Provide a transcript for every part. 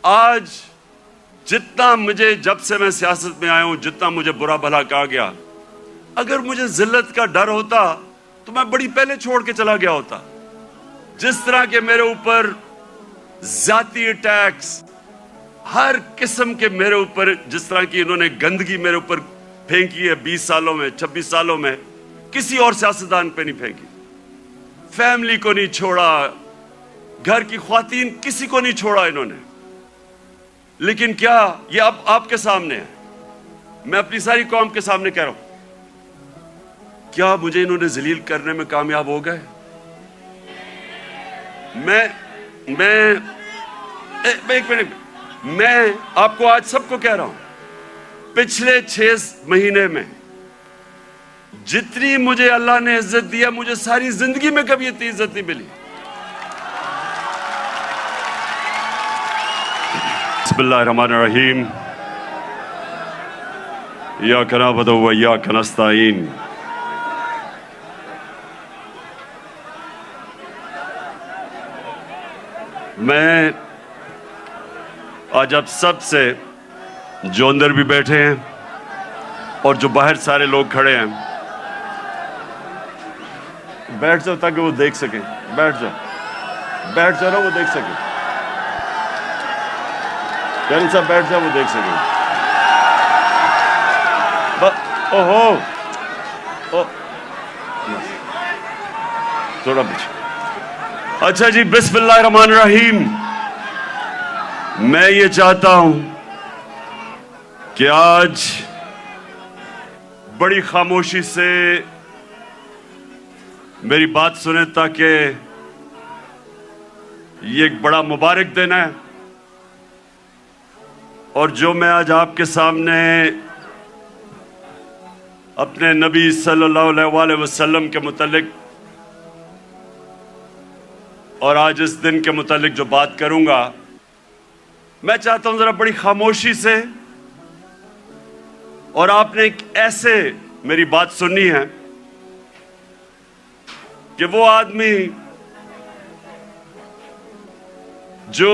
آج جتنا مجھے جب سے میں سیاست میں آیا ہوں جتنا مجھے برا بھلا کہا گیا، اگر مجھے ذلت کا ڈر ہوتا تو میں بڑی پہلے چھوڑ کے چلا گیا ہوتا. جس طرح کے میرے اوپر ذاتی اٹیکس، ہر قسم کے میرے اوپر جس طرح کی انہوں نے گندگی میرے اوپر پھینکی ہے 20 سالوں میں 26 سالوں میں، کسی اور سیاستدان پہ نہیں پھینکی. فیملی کو نہیں چھوڑا، گھر کی خواتین کسی کو نہیں چھوڑا انہوں نے. لیکن کیا یہ اب آپ کے سامنے ہے، میں اپنی ساری قوم کے سامنے کہہ رہا ہوں، کیا مجھے انہوں نے ذلیل کرنے میں کامیاب ہو گئے؟ ایک منٹ، میں آپ کو آج سب کو کہہ رہا ہوں، پچھلے 6 مہینے میں جتنی مجھے اللہ نے عزت دیا، مجھے ساری زندگی میں کبھی اتنی عزت نہیں ملی. بسم اللہ الرحمن الرحیم. ایاک نعبد و ایاک نستعین. میں آج آپ سب سے، جو اندر بھی بیٹھے ہیں اور جو باہر سارے لوگ کھڑے ہیں، بیٹھ جاؤ تاکہ وہ دیکھ سکیں. بیٹھ جاؤ نا، وہ دیکھ سکیں. جن صاحب بیٹھ جاؤ، وہ دیکھ سکیں. تھوڑا پیچھے. اچھا جی، بسم اللہ الرحمن الرحیم. میں یہ چاہتا ہوں کہ آج بڑی خاموشی سے میری بات سنیں، تاکہ یہ ایک بڑا مبارک دن ہے. اور جو میں آج آپ کے سامنے اپنے نبی صلی اللہ علیہ وآلہ وسلم کے متعلق اور آج اس دن کے متعلق جو بات کروں گا، میں چاہتا ہوں ذرا بڑی خاموشی سے، اور آپ نے ایک ایسے میری بات سننی ہے کہ وہ آدمی جو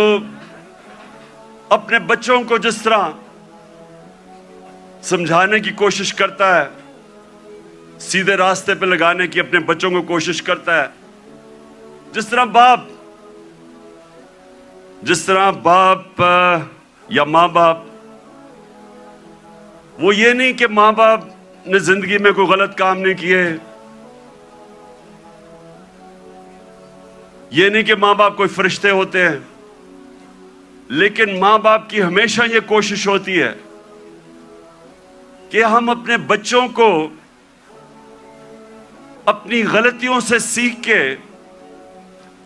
اپنے بچوں کو جس طرح سمجھانے کی کوشش کرتا ہے، سیدھے راستے پہ لگانے کی اپنے بچوں کو کوشش کرتا ہے، جس طرح باپ یا ماں باپ، وہ یہ نہیں کہ ماں باپ نے زندگی میں کوئی غلط کام نہیں کیے، یہ نہیں کہ ماں باپ کوئی فرشتے ہوتے ہیں، لیکن ماں باپ کی ہمیشہ یہ کوشش ہوتی ہے کہ ہم اپنے بچوں کو اپنی غلطیوں سے سیکھ کے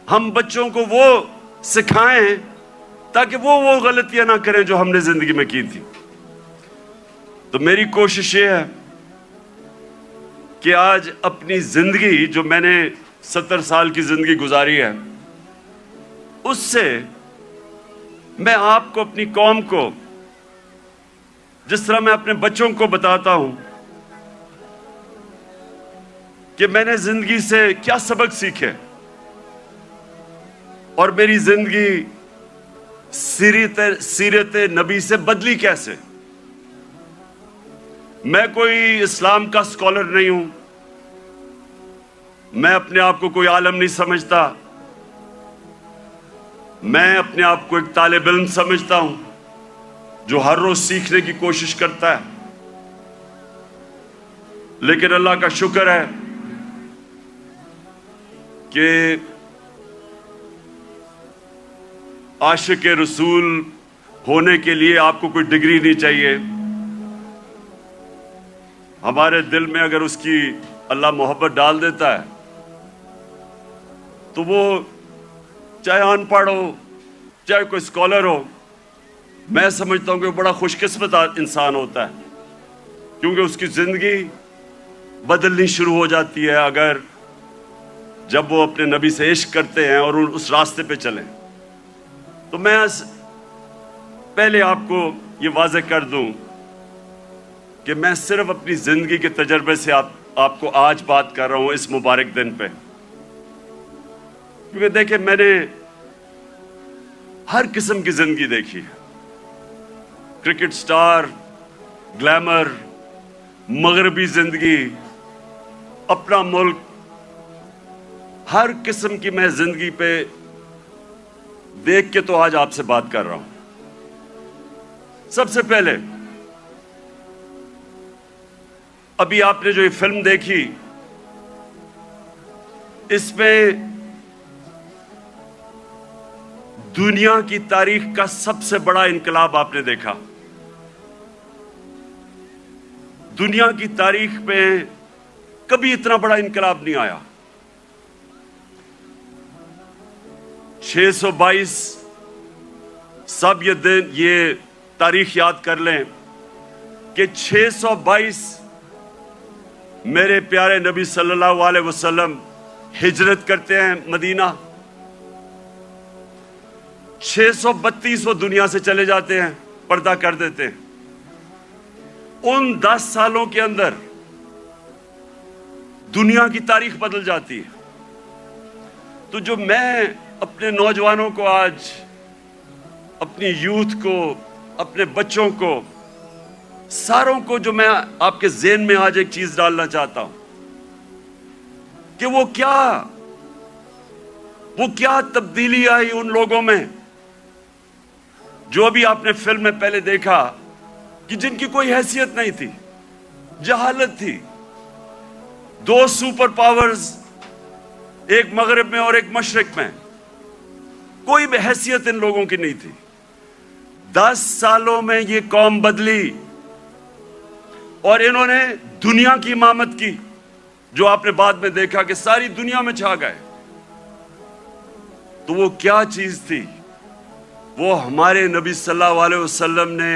ہم بچوں کو وہ سکھائیں تاکہ وہ غلطیاں نہ کریں جو ہم نے زندگی میں کی تھی. تو میری کوشش یہ ہے کہ آج اپنی زندگی، جو میں نے 70 سال کی زندگی گزاری ہے، اس سے میں آپ کو، اپنی قوم کو، جس طرح میں اپنے بچوں کو بتاتا ہوں کہ میں نے زندگی سے کیا سبق سیکھے اور میری زندگی سیرت نبی سے بدلی کیسے. میں کوئی اسلام کا اسکالر نہیں ہوں، میں اپنے آپ کو کوئی عالم نہیں سمجھتا، میں اپنے آپ کو ایک طالب علم سمجھتا ہوں جو ہر روز سیکھنے کی کوشش کرتا ہے. لیکن اللہ کا شکر ہے کہ عاشق رسول ہونے کے لیے آپ کو کوئی ڈگری نہیں چاہیے. ہمارے دل میں اگر اس کی اللہ محبت ڈال دیتا ہے تو وہ چاہے ان پڑھ ہو، چاہے کوئی اسکالر ہو، میں سمجھتا ہوں کہ وہ بڑا خوش قسمت انسان ہوتا ہے، کیونکہ اس کی زندگی بدلنی شروع ہو جاتی ہے اگر جب وہ اپنے نبی سے عشق کرتے ہیں اور اس راستے پہ چلیں. تو میں پہلے آپ کو یہ واضح کر دوں کہ میں صرف اپنی زندگی کے تجربے سے آپ کو آج بات کر رہا ہوں اس مبارک دن پہ. کیونکہ دیکھیں، میں نے ہر قسم کی زندگی دیکھی ہے. کرکٹ سٹار، گلیمر، مغربی زندگی، اپنا ملک، ہر قسم کی میں زندگی پہ دیکھ کے تو آج آپ سے بات کر رہا ہوں. سب سے پہلے ابھی آپ نے جو یہ فلم دیکھی، اس میں دنیا کی تاریخ کا سب سے بڑا انقلاب آپ نے دیکھا. دنیا کی تاریخ میں کبھی اتنا بڑا انقلاب نہیں آیا. 622 سب یہ تاریخ یاد کر لیں کہ 622 میرے پیارے نبی صلی اللہ علیہ وسلم ہجرت کرتے ہیں مدینہ. 632 وہ دنیا سے چلے جاتے ہیں، پردہ کر دیتے ہیں. ان 10 سالوں کے اندر دنیا کی تاریخ بدل جاتی ہے. تو جو میں اپنے نوجوانوں کو آج، اپنی یوتھ کو، اپنے بچوں کو، ساروں کو جو میں آپ کے ذہن میں آج ایک چیز ڈالنا چاہتا ہوں کہ وہ کیا تبدیلی آئی ان لوگوں میں جو ابھی آپ نے فلم میں پہلے دیکھا کہ جن کی کوئی حیثیت نہیں تھی، جہالت تھی. 2 سپر پاورز، ایک مغرب میں اور ایک مشرق میں، کوئی بھی حیثیت ان لوگوں کی نہیں تھی. 10 سالوں میں یہ قوم بدلی اور انہوں نے دنیا کی امامت کی، جو آپ نے بعد میں دیکھا کہ ساری دنیا میں چھا گئے. تو وہ کیا چیز تھی؟ وہ ہمارے نبی صلی اللہ علیہ وسلم نے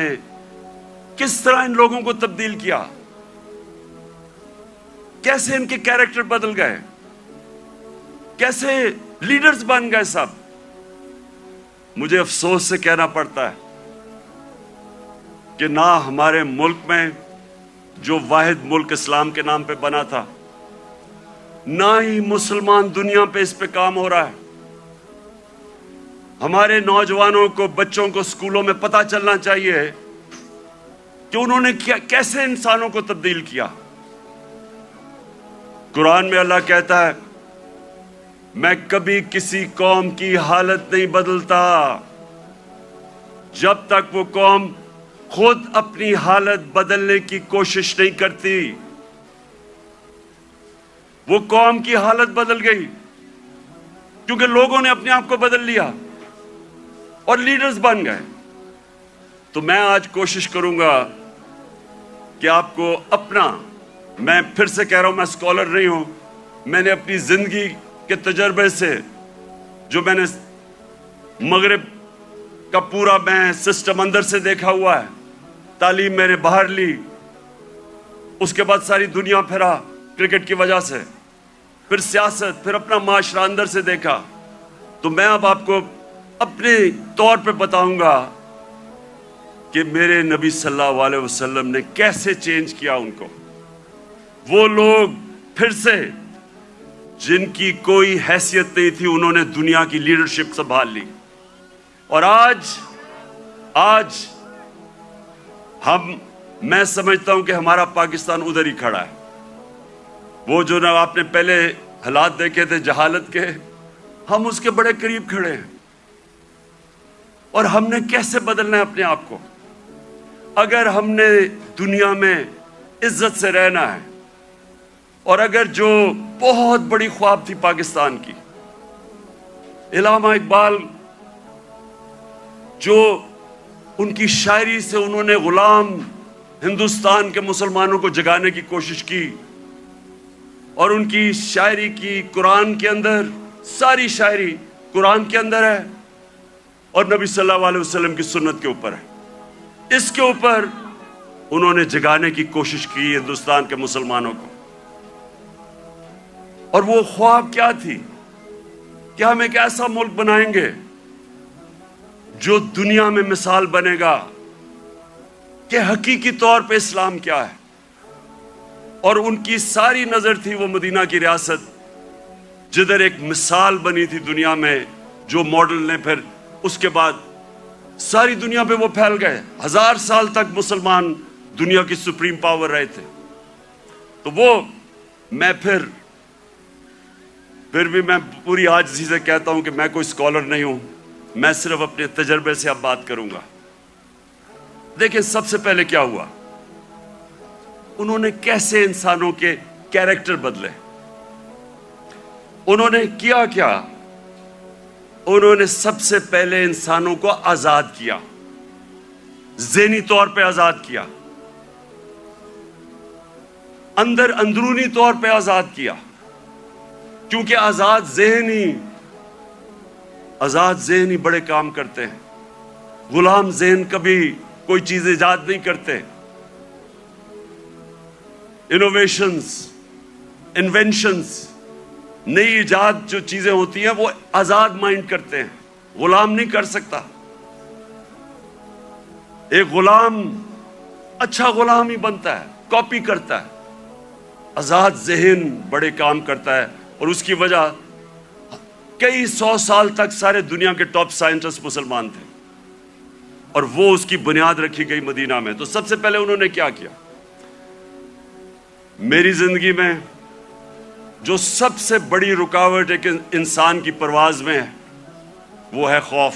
کس طرح ان لوگوں کو تبدیل کیا، کیسے ان کے کیریکٹر بدل گئے، کیسے لیڈرز بن گئے سب. مجھے افسوس سے کہنا پڑتا ہے کہ نہ ہمارے ملک میں، جو واحد ملک اسلام کے نام پہ بنا تھا، نہ ہی مسلمان دنیا پہ اس پہ کام ہو رہا ہے. ہمارے نوجوانوں کو، بچوں کو اسکولوں میں پتہ چلنا چاہیے کہ انہوں نے کیسے انسانوں کو تبدیل کیا. قرآن میں اللہ کہتا ہے، میں کبھی کسی قوم کی حالت نہیں بدلتا جب تک وہ قوم خود اپنی حالت بدلنے کی کوشش نہیں کرتی. وہ قوم کی حالت بدل گئی کیونکہ لوگوں نے اپنے آپ کو بدل لیا اور لیڈرز بن گئے. تو میں آج کوشش کروں گا کہ آپ کو میں پھر سے کہہ رہا ہوں، میں اسکالر نہیں ہوں. میں نے اپنی زندگی کے تجربے سے، جو میں نے مغرب کا پورا میں سسٹم اندر سے دیکھا ہوا ہے، تعلیم میں نے باہر لی، اس کے بعد ساری دنیا پھرا کرکٹ کی وجہ سے، پھر سیاست، پھر اپنا معاشرہ اندر سے دیکھا. تو میں اب آپ کو اپنے طور پہ بتاؤں گا کہ میرے نبی صلی اللہ علیہ وسلم نے کیسے چینج کیا ان کو. وہ لوگ پھر سے جن کی کوئی حیثیت نہیں تھی، انہوں نے دنیا کی لیڈرشپ سنبھال لی. اور آج میں سمجھتا ہوں کہ ہمارا پاکستان ادھر ہی کھڑا ہے. وہ جو نا آپ نے پہلے حالات دیکھے تھے جہالت کے، ہم اس کے بڑے قریب کھڑے ہیں. اور ہم نے کیسے بدلنا ہے اپنے آپ کو؟ اگر ہم نے دنیا میں عزت سے رہنا ہے، اور اگر جو بہت بڑی خواب تھی پاکستان کی، علامہ اقبال، جو ان کی شاعری سے انہوں نے غلام ہندوستان کے مسلمانوں کو جگانے کی کوشش کی، اور ان کی شاعری کی قرآن کے اندر، ساری شاعری قرآن کے اندر ہے اور نبی صلی اللہ علیہ وسلم کی سنت کے اوپر ہے. اس کے اوپر انہوں نے جگانے کی کوشش کی ہندوستان کے مسلمانوں کو. اور وہ خواب کیا تھی کہ ہم ایک ایسا ملک بنائیں گے جو دنیا میں مثال بنے گا کہ حقیقی طور پہ اسلام کیا ہے. اور ان کی ساری نظر تھی وہ مدینہ کی ریاست، جدھر ایک مثال بنی تھی دنیا میں، جو ماڈل نے پھر اس کے بعد ساری دنیا پہ وہ پھیل گئے. 1000 سال تک مسلمان دنیا کی سپریم پاور رہے تھے. تو وہ میں پھر بھی میں پوری عاجزی سے کہتا ہوں کہ میں کوئی اسکالر نہیں ہوں, میں صرف اپنے تجربے سے اب بات کروں گا. دیکھیں سب سے پہلے کیا ہوا, انہوں نے کیسے انسانوں کے کیریکٹر بدلے. انہوں نے کیا کیا, انہوں نے سب سے پہلے انسانوں کو آزاد کیا, ذہنی طور پہ آزاد کیا, اندرونی طور پہ آزاد کیا. کیونکہ آزاد ذہن ہی بڑے کام کرتے ہیں. غلام ذہن کبھی کوئی چیز ایجاد نہیں کرتے. انوینشنز, نئی ایجاد جو چیزیں ہوتی ہیں وہ آزاد مائنڈ کرتے ہیں, غلام نہیں کر سکتا. ایک غلام اچھا غلام ہی بنتا ہے, کاپی کرتا ہے. آزاد ذہن بڑے کام کرتا ہے, اور اس کی وجہ کئی 100 سال تک سارے دنیا کے ٹاپ سائنٹسٹ مسلمان تھے, اور وہ اس کی بنیاد رکھی گئی مدینہ میں. تو سب سے پہلے انہوں نے کیا کیا, میری زندگی میں جو سب سے بڑی رکاوٹ ایک انسان کی پرواز میں ہے وہ ہے خوف.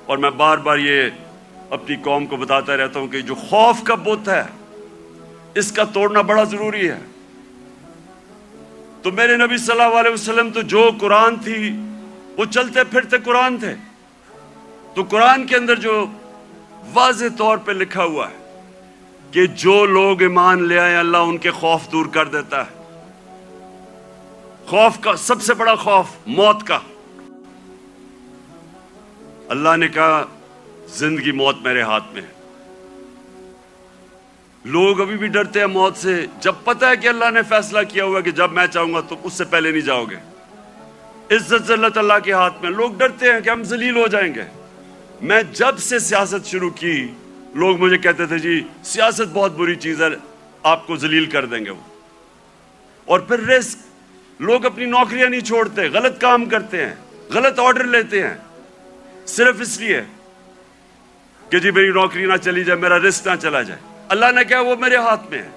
اور میں بار بار یہ اپنی قوم کو بتاتا رہتا ہوں کہ جو خوف کا بت ہے اس کا توڑنا بڑا ضروری ہے. تو میرے نبی صلی اللہ علیہ وسلم تو جو قرآن تھی وہ چلتے پھرتے قرآن تھے. تو قرآن کے اندر جو واضح طور پہ لکھا ہوا ہے کہ جو لوگ ایمان لے آئے اللہ ان کے خوف دور کر دیتا ہے. خوف کا سب سے بڑا خوف موت کا. اللہ نے کہا زندگی موت میرے ہاتھ میں ہے. لوگ ابھی بھی ڈرتے ہیں موت سے, جب پتہ ہے کہ اللہ نے فیصلہ کیا ہوا کہ جب میں چاہوں گا تو اس سے پہلے نہیں جاؤ گے. عزت ذلت اللہ کے ہاتھ میں. لوگ ڈرتے ہیں کہ ہم ذلیل ہو جائیں گے. میں جب سے سیاست شروع کی لوگ مجھے کہتے تھے جی سیاست بہت بری چیز ہے, آپ کو ذلیل کر دیں گے وہ. اور پھر رسک, لوگ اپنی نوکریاں نہیں چھوڑتے, غلط کام کرتے ہیں, غلط آرڈر لیتے ہیں صرف اس لیے کہ جی میری نوکری نہ چلی جائے, میرا رسک نہ چلا جائے. اللہ نے کہا وہ میرے ہاتھ میں ہے.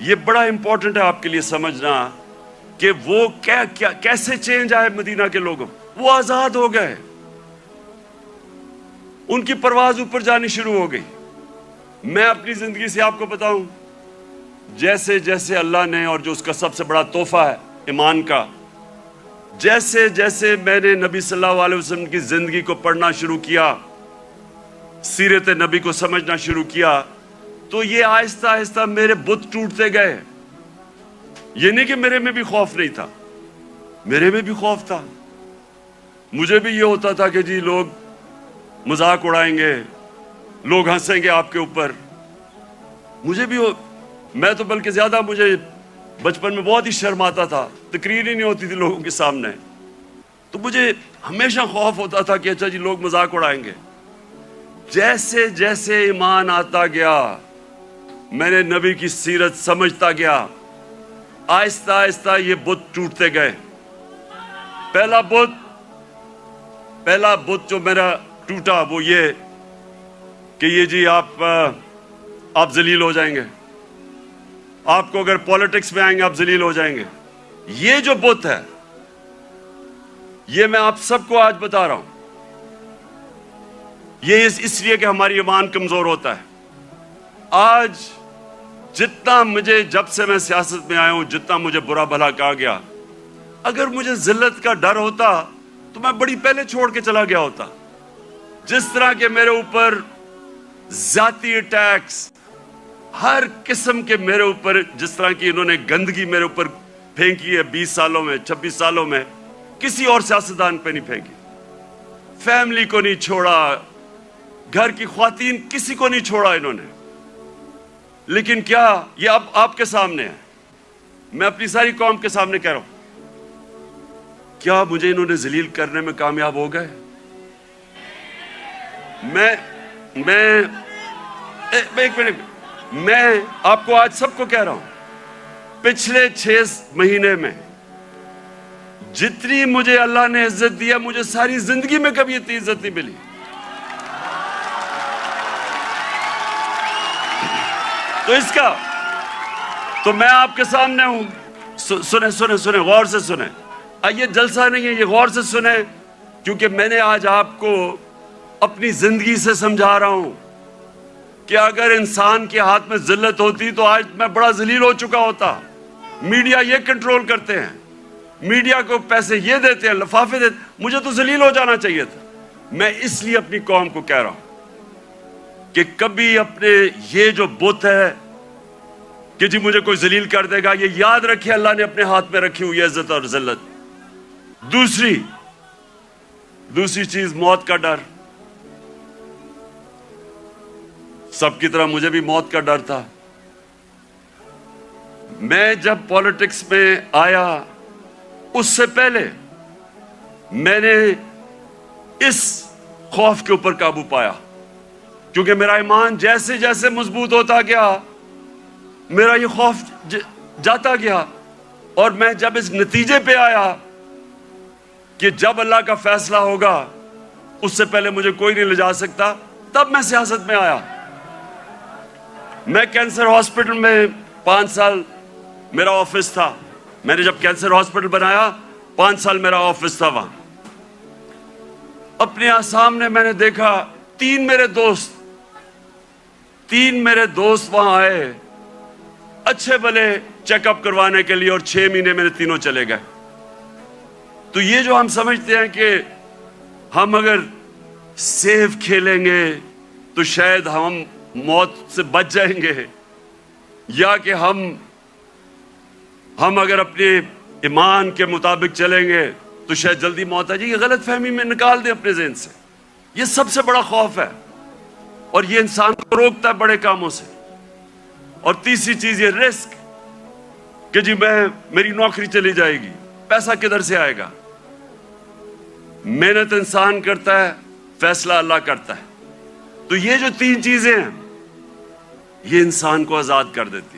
یہ بڑا امپورٹنٹ ہے آپ کے لیے سمجھنا کہ وہ کیسے چینج آئے مدینہ کے لوگوں. وہ آزاد ہو گئے, ان کی پرواز اوپر جانی شروع ہو گئی. میں اپنی زندگی سے آپ کو بتاؤں, جیسے جیسے اللہ نے, اور جو اس کا سب سے بڑا تحفہ ہے ایمان کا, جیسے جیسے میں نے نبی صلی اللہ علیہ وسلم کی زندگی کو پڑھنا شروع کیا, سیرت نبی کو سمجھنا شروع کیا, تو یہ آہستہ آہستہ میرے بت ٹوٹتے گئے. یہ نہیں کہ میرے میں بھی خوف نہیں تھا, میرے میں بھی خوف تھا. مجھے بھی یہ ہوتا تھا کہ جی لوگ مذاق اڑائیں گے, لوگ ہنسیں گے آپ کے اوپر. مجھے بھی میں تو بلکہ زیادہ, مجھے بچپن میں بہت ہی شرم آتا تھا, تقریر ہی نہیں ہوتی تھی لوگوں کے سامنے. تو مجھے ہمیشہ خوف ہوتا تھا کہ اچھا جی لوگ مذاق اڑائیں گے. جیسے جیسے ایمان آتا گیا, میں نے نبی کی سیرت سمجھتا گیا, آہستہ آہستہ یہ بت ٹوٹتے گئے. پہلا بت جو میرا ٹوٹا وہ یہ کہ یہ جی آپ ذلیل ہو جائیں گے, آپ کو اگر پالیٹکس میں آئیں گے آپ ذلیل ہو جائیں گے. یہ جو بت ہے یہ میں آپ سب کو آج بتا رہا ہوں, یہ اس لیے کہ ہماری ایمان کمزور ہوتا ہے. آج جتنا مجھے, جب سے میں سیاست میں آیا ہوں, جتنا مجھے برا بھلا کہا گیا, اگر مجھے ذلت کا ڈر ہوتا تو میں بڑی پہلے چھوڑ کے چلا گیا ہوتا. جس طرح کے میرے اوپر ذاتی اٹیکس, ہر قسم کے میرے اوپر, جس طرح کی انہوں نے گندگی میرے اوپر پھینکی ہے 20 سالوں میں, 26 سالوں میں, کسی اور سیاستدان پہ نہیں پھینکی. فیملی کو نہیں چھوڑا, گھر کی خواتین کسی کو نہیں چھوڑا انہوں نے. لیکن کیا یہ اب آپ کے سامنے ہے, میں اپنی ساری قوم کے سامنے کہہ رہا ہوں, کیا مجھے انہوں نے ذلیل کرنے میں کامیاب ہو گئے؟ ایک منٹ, میں آپ کو آج سب کو کہہ رہا ہوں, پچھلے 6 مہینے میں جتنی مجھے اللہ نے عزت دیا, مجھے ساری زندگی میں کبھی اتنی عزت نہیں ملی. تو اس کا تو میں آپ کے سامنے ہوں. سنیں غور سے سنیں. یہ جلسہ نہیں ہے, یہ غور سے سنیں, کیونکہ میں نے آج آپ کو اپنی زندگی سے سمجھا رہا ہوں کہ اگر انسان کے ہاتھ میں ذلت ہوتی تو آج میں بڑا ذلیل ہو چکا ہوتا. میڈیا یہ کنٹرول کرتے ہیں, میڈیا کو پیسے یہ دیتے ہیں, لفافے دیتے, مجھے تو ذلیل ہو جانا چاہیے تھا. میں اس لیے اپنی قوم کو کہہ رہا ہوں کہ کبھی اپنے یہ جو بت ہے کہ جی مجھے کوئی ذلیل کر دے گا, یہ یاد رکھے اللہ نے اپنے ہاتھ میں رکھی ہوئی عزت اور ذلت. دوسری چیز موت کا ڈر. سب کی طرح مجھے بھی موت کا ڈر تھا. میں جب پالیٹکس میں آیا اس سے پہلے میں نے اس خوف کے اوپر قابو پایا, کیونکہ میرا ایمان جیسے جیسے مضبوط ہوتا گیا میرا یہ خوف جاتا گیا. اور میں جب اس نتیجے پہ آیا کہ جب اللہ کا فیصلہ ہوگا اس سے پہلے مجھے کوئی نہیں لے جا سکتا, تب میں سیاست میں آیا. میں کینسر ہاسپٹل میں 5 سال میرا آفس تھا. میں نے جب کینسر ہاسپٹل بنایا 5 سال میرا آفس تھا وہاں. اپنے سامنے میں نے دیکھا 3 میرے دوست وہاں آئے اچھے بھلے چیک اپ کروانے کے لیے, اور 6 مہینے میں تینوں چلے گئے. تو یہ جو ہم سمجھتے ہیں کہ ہم اگر سیف کھیلیں گے تو شاید ہم موت سے بچ جائیں گے, یا کہ ہم اگر اپنے ایمان کے مطابق چلیں گے تو شاید جلدی موت آ جائے, یہ غلط فہمی میں نکال دیں اپنے ذہن سے. یہ سب سے بڑا خوف ہے اور یہ انسان کو روکتا ہے بڑے کاموں سے. اور تیسری چیز یہ رسک کہ جی میری نوکری چلی جائے گی, پیسہ کدھر سے آئے گا. محنت انسان کرتا ہے, فیصلہ اللہ کرتا ہے. تو یہ جو 3 چیزیں ہیں یہ انسان کو آزاد کر دیتی.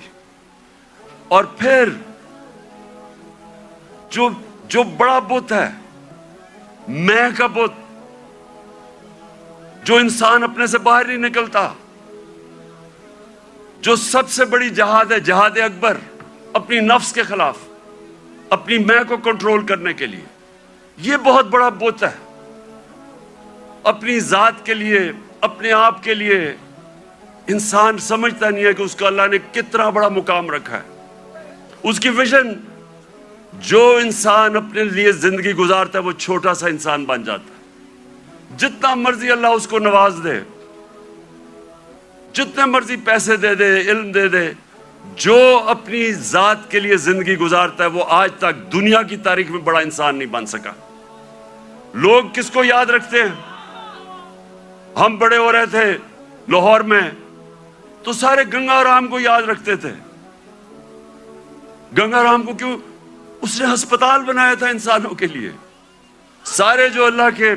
اور پھر جو بڑا بت ہے, میں کا بت, جو انسان اپنے سے باہر نہیں نکلتا, جو سب سے بڑی جہاد ہے, جہاد اکبر, اپنی نفس کے خلاف, اپنی میں کو کنٹرول کرنے کے لیے. یہ بہت بڑا بت ہے. اپنی ذات کے لیے, اپنے آپ کے لیے انسان سمجھتا نہیں ہے کہ اس کو اللہ نے کتنا بڑا مقام رکھا ہے. اس کی ویژن, جو انسان اپنے لیے زندگی گزارتا ہے وہ چھوٹا سا انسان بن جاتا ہے. جتنا مرضی اللہ اس کو نواز دے, جتنے مرضی پیسے دے دے, علم دے دے, جو اپنی ذات کے لیے زندگی گزارتا ہے وہ آج تک دنیا کی تاریخ میں بڑا انسان نہیں بن سکا. لوگ کس کو یاد رکھتے ہیں؟ ہم بڑے ہو رہے تھے لاہور میں تو سارے گنگا رام کو یاد رکھتے تھے. گنگا رام کو کیوں؟ اس نے ہسپتال بنایا تھا انسانوں کے لیے. سارے جو اللہ کے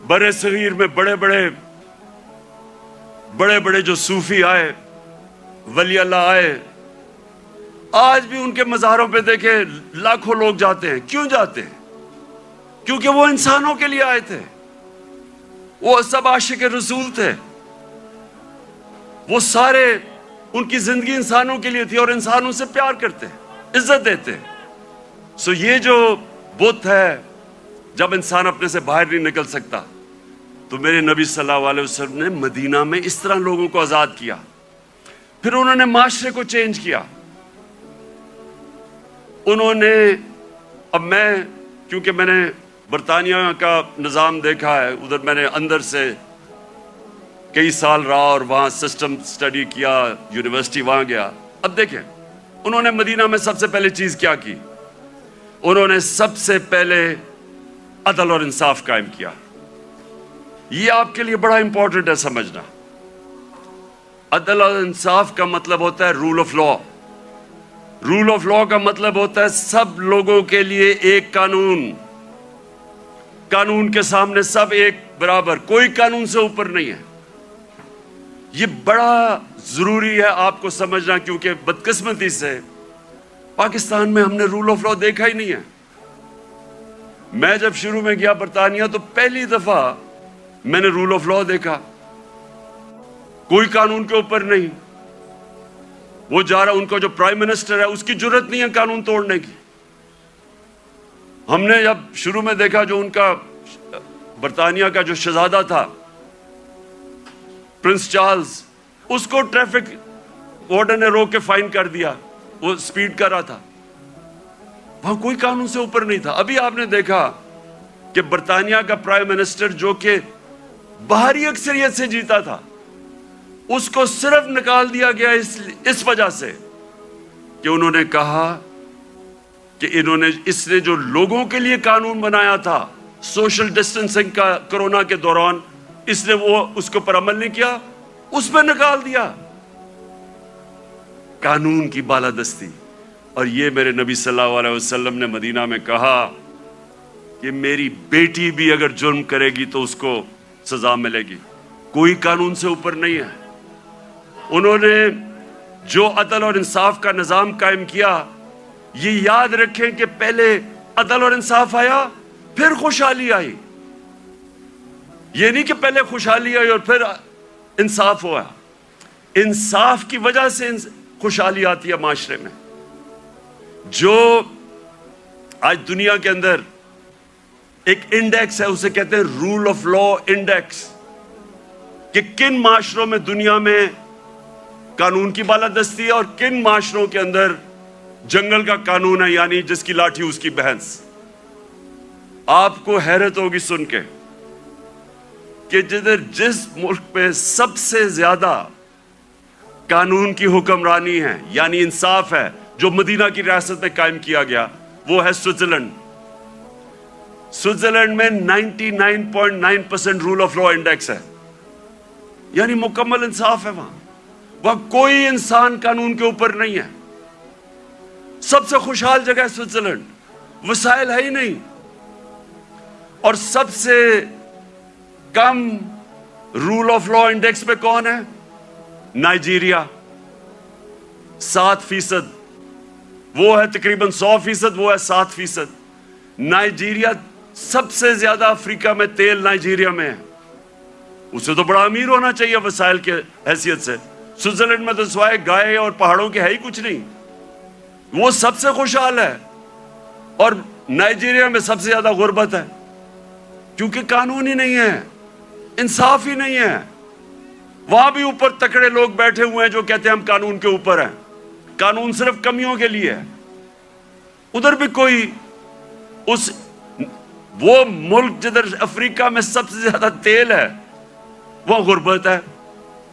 برے صغیر میں بڑے بڑے جو صوفی آئے, ولی اللہ آئے, آج بھی ان کے مزاروں پہ دیکھیں لاکھوں لوگ جاتے ہیں. کیوں جاتے ہیں؟ کیونکہ وہ انسانوں کے لیے آئے تھے. وہ سب عاشق رسول تھے. وہ سارے, ان کی زندگی انسانوں کے لیے تھی اور انسانوں سے پیار کرتے, عزت دیتے. سو یہ جو بت ہے, جب انسان اپنے سے باہر نہیں نکل سکتا, تو میرے نبی صلی اللہ علیہ وسلم نے مدینہ میں اس طرح لوگوں کو آزاد کیا. پھر انہوں نے معاشرے کو چینج کیا. انہوں نے, اب میں کیونکہ میں نے برطانیہ کا نظام دیکھا ہے, ادھر میں نے اندر سے کئی سال رہا اور وہاں سسٹم سٹڈی کیا, یونیورسٹی وہاں گیا. اب دیکھیں انہوں نے مدینہ میں سب سے پہلے چیز کیا کی, انہوں نے سب سے پہلے عدل اور انصاف قائم کیا. یہ آپ کے لیے بڑا امپورٹنٹ ہے سمجھنا. عدل اور انصاف کا مطلب ہوتا ہے rule of law. Rule of law کا مطلب ہوتا ہے سب لوگوں کے لیے ایک قانون, قانون کے سامنے سب ایک برابر, کوئی قانون سے اوپر نہیں ہے. یہ بڑا ضروری ہے آپ کو سمجھنا, کیونکہ بدقسمتی سے پاکستان میں ہم نے رول آف لا دیکھا ہی نہیں ہے. میں جب شروع میں گیا برطانیہ تو پہلی دفعہ میں نے رول آف لا دیکھا. کوئی قانون کے اوپر نہیں. وہ جا رہا, ان کا جو پرائم منسٹر ہے اس کی جرت نہیں ہے قانون توڑنے کی. ہم نے جب شروع میں دیکھا جو ان کا برطانیہ کا جو شہزادہ تھا پرنس چارلز, اس کو ٹریفک وارڈن نے روک کے فائن کر دیا, وہ سپیڈ کر رہا تھا. وہاں کوئی قانون سے اوپر نہیں تھا. ابھی آپ نے دیکھا کہ برطانیہ کا پرائم منسٹر جو کہ باہری اکثریت سے جیتا تھا, اس کو صرف نکال دیا گیا اس وجہ سے کہ انہوں نے کہا کہ اس نے جو لوگوں کے لیے قانون بنایا تھا سوشل ڈسٹنسنگ کا کرونا کے دوران, اس نے اس کے اوپر عمل نہیں کیا, اس پہ نکال دیا. قانون کی بالادستی. اور یہ میرے نبی صلی اللہ علیہ وسلم نے مدینہ میں کہا کہ میری بیٹی بھی اگر جرم کرے گی تو اس کو سزا ملے گی. کوئی قانون سے اوپر نہیں ہے. انہوں نے جو عدل اور انصاف کا نظام قائم کیا, یہ یاد رکھیں کہ پہلے عدل اور انصاف آیا پھر خوشحالی آئی. یہ نہیں کہ پہلے خوشحالی آئی اور پھر انصاف ہوا. انصاف کی وجہ سے خوشحالی آتی ہے معاشرے میں. جو آج دنیا کے اندر ایک انڈیکس ہے, اسے کہتے ہیں رول آف لا انڈیکس, کہ کن معاشروں میں دنیا میں قانون کی بالادستی ہے اور کن معاشروں کے اندر جنگل کا قانون ہے, یعنی جس کی لاٹھی اس کی بھینس. آپ کو حیرت ہوگی سن کے کہ جس ملک میں سب سے زیادہ قانون کی حکمرانی ہے یعنی انصاف ہے, جو مدینہ کی ریاست میں قائم کیا گیا, وہ ہے سوئٹزرلینڈ. سوئٹزرلینڈ میں 99.9% رول آف لا انڈیکس ہے, یعنی مکمل انصاف ہے. وہاں کوئی انسان قانون کے اوپر نہیں ہے. سب سے خوشحال جگہ ہے سوئٹزرلینڈ, وسائل ہے ہی نہیں. اور سب سے کم رول آف لا انڈیکس پہ کون ہے؟ نائجیریا, 7%. وہ ہے تقریباً 100%, وہ ہے 7%. نائجیریا سب سے زیادہ افریقہ میں تیل نائجیریا میں ہے. اسے تو بڑا امیر ہونا چاہیے وسائل کے حیثیت سے. سوئٹزرلینڈ میں تو سوائے گائے اور پہاڑوں کے ہے ہی کچھ نہیں. وہ سب سے خوشحال ہے. اور نائجیریا میں سب سے زیادہ غربت ہے, کیونکہ قانون ہی نہیں ہے, انصاف ہی نہیں ہے. وہاں بھی اوپر تکڑے لوگ بیٹھے ہوئے ہیں جو کہتے ہیں ہم قانون کے اوپر ہیں. قانون صرف کمیوں کے لیے ہے. ادھر بھی کوئی وہ ملک جدھر افریقہ میں سب سے زیادہ تیل ہے, وہ غربت ہے,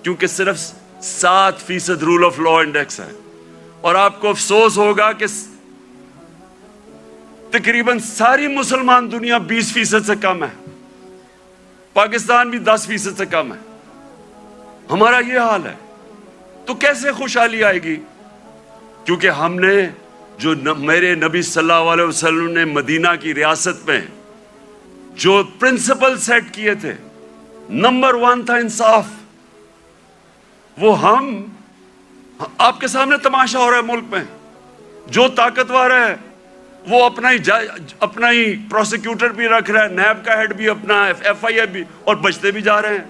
کیونکہ صرف 7% رول آف لا انڈیکس ہے. اور آپ کو افسوس ہوگا کہ تقریباً ساری مسلمان دنیا 20% سے کم ہے. پاکستان بھی 10% سے کم ہے. ہمارا یہ حال ہے. تو کیسے خوشحالی آئے گی؟ کیونکہ ہم نے جو میرے نبی صلی اللہ علیہ وسلم نے مدینہ کی ریاست میں جو پرنسپل سیٹ کیے تھے, نمبر 1 تھا انصاف. وہ آپ کے سامنے تماشا ہو رہا ہے ملک میں. جو طاقتور ہے وہ اپنا ہی پروسیکیوٹر بھی رکھ رہا ہے, نیب کا ہیڈ بھی اپنا, FIA بھی, اور بچتے بھی جا رہے ہیں.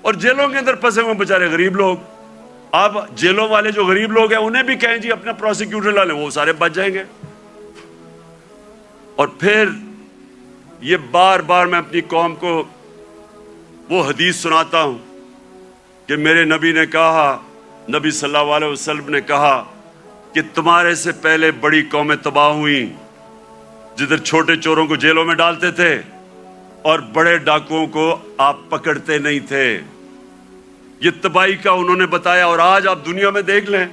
اور جیلوں کے اندر پھنسے ہوئے بیچارے غریب لوگ. آپ جیلوں والے جو غریب لوگ ہیں انہیں بھی کہیں جی اپنا پروسیکیوٹر لا لیں, وہ سارے بچ جائیں گے. اور پھر یہ بار بار میں اپنی قوم کو وہ حدیث سناتا ہوں کہ میرے نبی نے کہا, نبی صلی اللہ علیہ وسلم نے کہا کہ تمہارے سے پہلے بڑی قومیں تباہ ہوئیں جدھر چھوٹے چوروں کو جیلوں میں ڈالتے تھے اور بڑے ڈاکوؤں کو آپ پکڑتے نہیں تھے. یہ تباہی کا انہوں نے بتایا. اور آج آپ دنیا میں دیکھ لیں,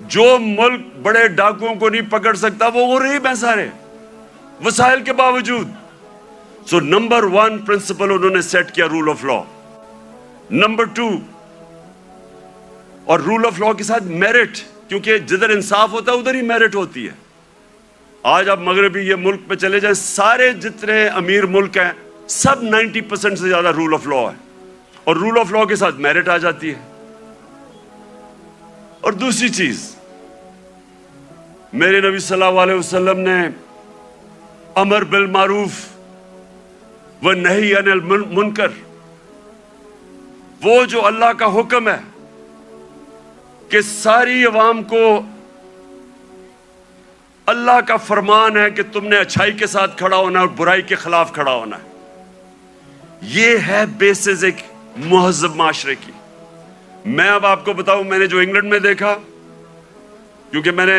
جو ملک بڑے ڈاکوؤں کو نہیں پکڑ سکتا وہ غریب ہیں سارے, وسائل کے باوجود. سو نمبر 1 پرنسپل انہوں نے سیٹ کیا رول آف لا. نمبر 2, اور رول آف لا کے ساتھ میرٹ, کیونکہ جدھر انصاف ہوتا ہے ادھر ہی میرٹ ہوتی ہے. آج آپ مغربی یہ ملک پہ چلے جائیں, سارے جتنے امیر ملک ہیں سب 90% سے زیادہ رول آف لا ہے, اور رول آف لا کے ساتھ میرٹ آ جاتی ہے. اور دوسری چیز, میرے نبی صلی اللہ علیہ وسلم نے امر بالمعروف و نہی عن المنکر, وہ جو اللہ کا حکم ہے کہ ساری عوام کو اللہ کا فرمان ہے کہ تم نے اچھائی کے ساتھ کھڑا ہونا ہے اور برائی کے خلاف کھڑا ہونا ہے. یہ ہے بیسز ایک مہذب معاشرے کی. میں اب آپ کو بتاؤں، میں نے جو انگلینڈ میں دیکھا، کیونکہ میں نے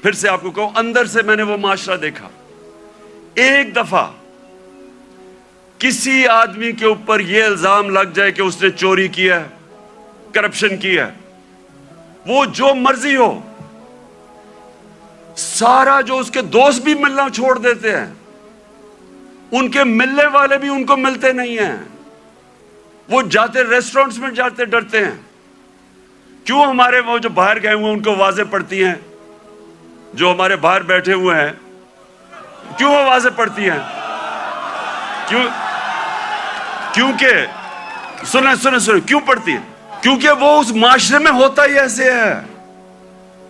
پھر سے آپ کو کہوں اندر سے میں نے وہ معاشرہ دیکھا. ایک دفعہ کسی آدمی کے اوپر یہ الزام لگ جائے کہ اس نے چوری کیا ہے، کرپشن کیا ہے، وہ جو مرضی ہو، سارا جو اس کے دوست بھی ملنا چھوڑ دیتے ہیں، ان کے ملنے والے بھی ان کو ملتے نہیں ہیں، وہ جاتے ریسٹورنٹس میں جاتے ڈرتے ہیں. کیوں ہمارے وہ جو باہر گئے ہوئے ان کو واضح پڑتی ہیں، جو ہمارے باہر بیٹھے ہوئے ہیں کیوں وہ واضح پڑتی ہیں؟ کیونکہ سنیں کیوں پڑتی ہے؟ کیونکہ وہ اس معاشرے میں ہوتا ہی ایسے ہے.